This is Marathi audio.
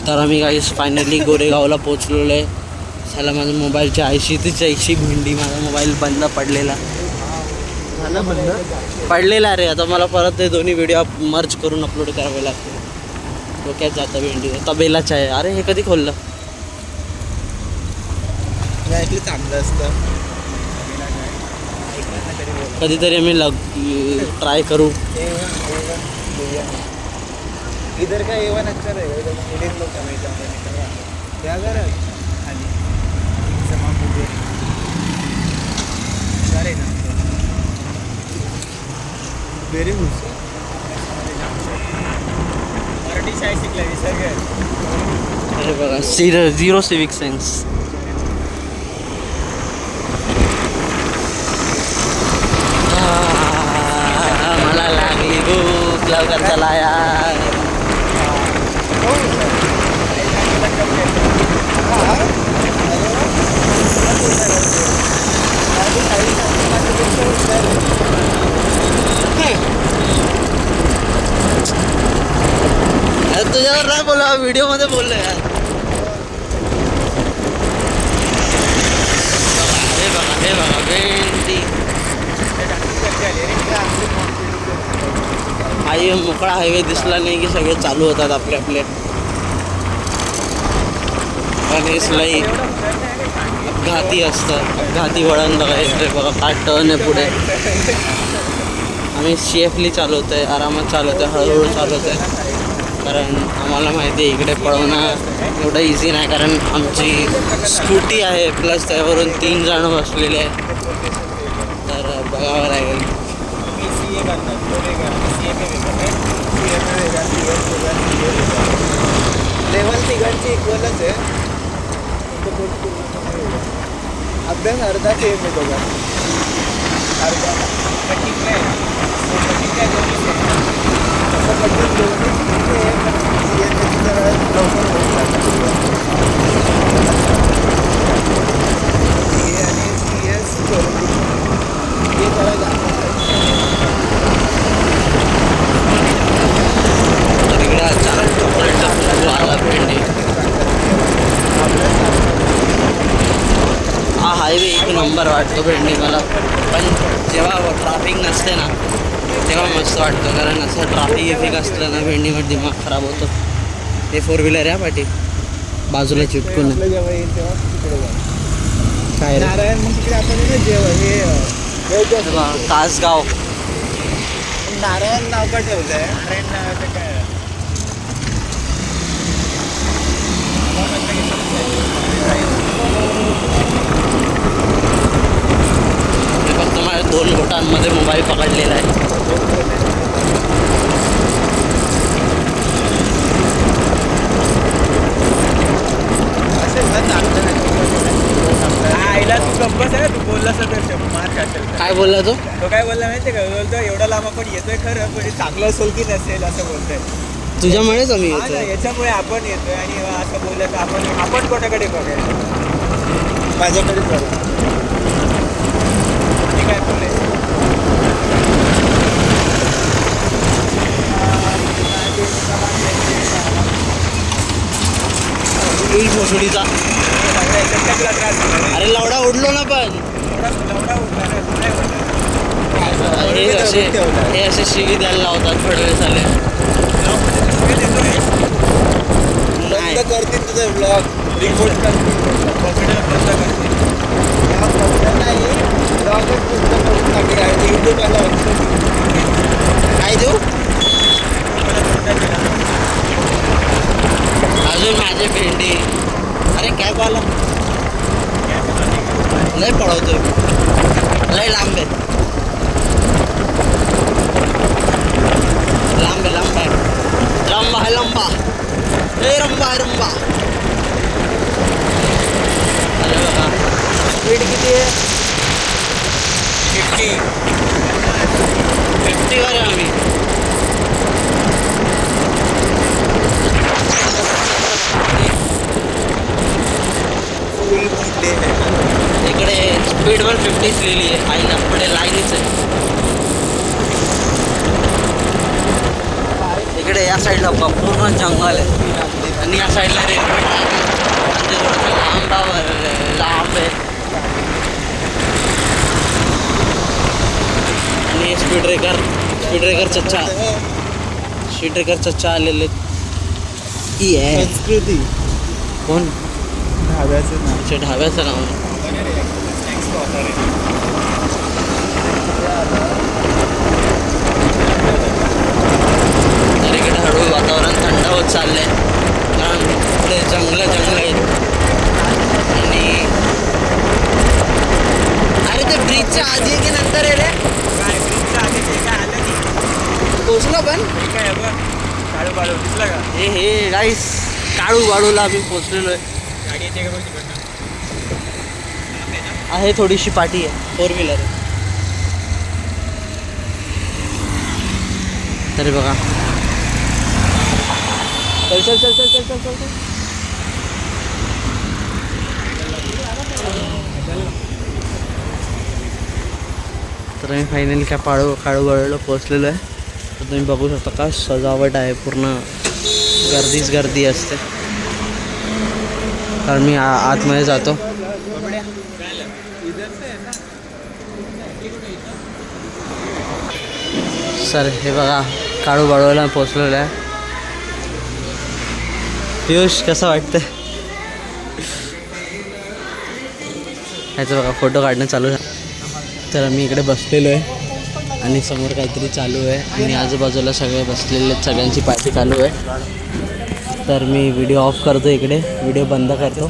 तर आम्ही काही फायनली गोरेगावला पोचलेलो आहे. त्याला माझ्या मोबाईलची 80 भेंडी. माझा मोबाईल बंद पडलेला झाला, बंद पडलेला रे. आता मला परत ते दोन्ही व्हिडिओ मर्ज करून अपलोड करावे लागते. डोक्यात जातं भेंडी. तबेलाच आहे. अरे हे कधी खोललं? चांगलं असतं, कधीतरी आम्ही ट्राय करू. इधर का एवन अच्छा रहेगा, इंडियन लोग हमेशा क्या कर सारे ना व्हेरी गुड. मराठी शाळेत शिकला विसर काय? अरे बघा, 0 सिविक सेन्स. मला लागली भूक, लवकर चला यार. तुझ्यावर नाही बोला, व्हिडिओ मध्ये बोललो यार. हे बघा भेंडी. मोकळा हायवे दिसला नाही की सगळे चालू होतात आपले आपले. आणि लई अपघाती असतं. अपघाती वळण बघायचं बघा, 5 टर्न आहे पुढे. आम्ही सेफली चालवतो आहे, आरामात चालवतो आहे, हळूहळू चालवतो आहे. कारण आम्हाला माहिती आहे इकडे पळवणं एवढं इझी नाही. कारण आमची स्कूटी आहे, प्लस त्यावरून 3 जण बसलेले आहेत. तर बघावं लागेल. लेवल तिघांची इक्वलच आहे. अभ्यास अर्धा सेम आहे बघा, अर्धा कठीण नाही. कठीण काय दोन्ही हा हायवे एक नंबर वाटतो भेंडी मला. पण जेव्हा ट्रॅफिक नसते ना तेव्हा मस्त वाटतं. कारण असं ट्रॅफिक असलं ना भेंडीमध्ये दिमाग खराब होतो. हे 4 व्हीलर आहे पाठी बाजूला चिटकून. काय नारायण मग तिकडे आपण तासगाव. नारायण नाव का ठेवलं आहे? नारायण नावाचं काय फक्त माझ्या 2 बोटांमध्ये मोबाईल पकडलेला आहे. आईला तू गप्पच आहे. तू बोलला सगळं मार खाशील. काय बोलला तो? काय बोलला माहिती का? बोलतो एवढा लांब आपण येतोय खरं, पण चांगलं असेल की नसेल असं बोलतोय. तुझ्यामुळेच आम्ही येतो. याच्यामुळे आपण येतोय आणि असं बोललं तर आपण कोणाकडे बघायचं? माझ्याकडेच बघा. आणि काय बोलायचं? भोसडीचा. अरे लवडा उडलो ना. पण हे असे शिवी द्यायला लावतात फडणवीस आले. नाही करतील तुझा ब्लॉग रिपोर्ट करतील. काय देऊ अजून माझे भेंडी. अरे काय बोला, लय पळवतोय, लय लांब आहे, लांब आहे, लांब आहे, लंबा आहे, लंबा लय रंबा आहे, रंबा. अरे बघा स्पीड किती आहे? 50 वर आहे आम्ही. इकडे स्पीड वर 50 लिहिली आहे. आईला पुढे लाईनीच आहे. इकडे या साईडला पूर्ण जंगल आहे. आणि या साईडला रेल्वे म्हणजे थोडंसं लांब आहे. आणि स्पीड ब्रेकर चच्चा आलेले. संस्कृती कोण ढाब्याचं नाव. अच्छा ढाब्याचं नाव आहे. तर इकडे हळूहळू वातावरण थंड होत चाललंय कारण पुढे जंगल आहेत. आणि अरे ते ब्रिजच्या आधी की नंतर आहे रे पोचलो पण हे गाईस काळू बाळूला आम्ही पोचलेलो आहे. थोडीशी पाठी आहे 4 व्हीलर आहे. तरी बघा चल. तर आम्ही फायनली काय काळू बाळूला पोचलेलो आहे. तर तुम्ही बघू शकता का सजावट आहे पूर्ण. गर्दी असते कारण मी आतमध्ये जातो. सर हे बघा काळू बाळूला पोचलेलं आहे. पियुष कसं वाटतं? ह्याचं बघा फोटो काढणं चालू आहे. तर आम्ही इकडे बसलेलो आहे आणि समोर काहीतरी चालू आहे आणि आजूबाजूला सगळे बसलेले आहेत. सगळ्यांची पार्टी चालू आहे. तर मी व्हिडिओ ऑफ करतो. इकडे व्हिडिओ बंद करतो.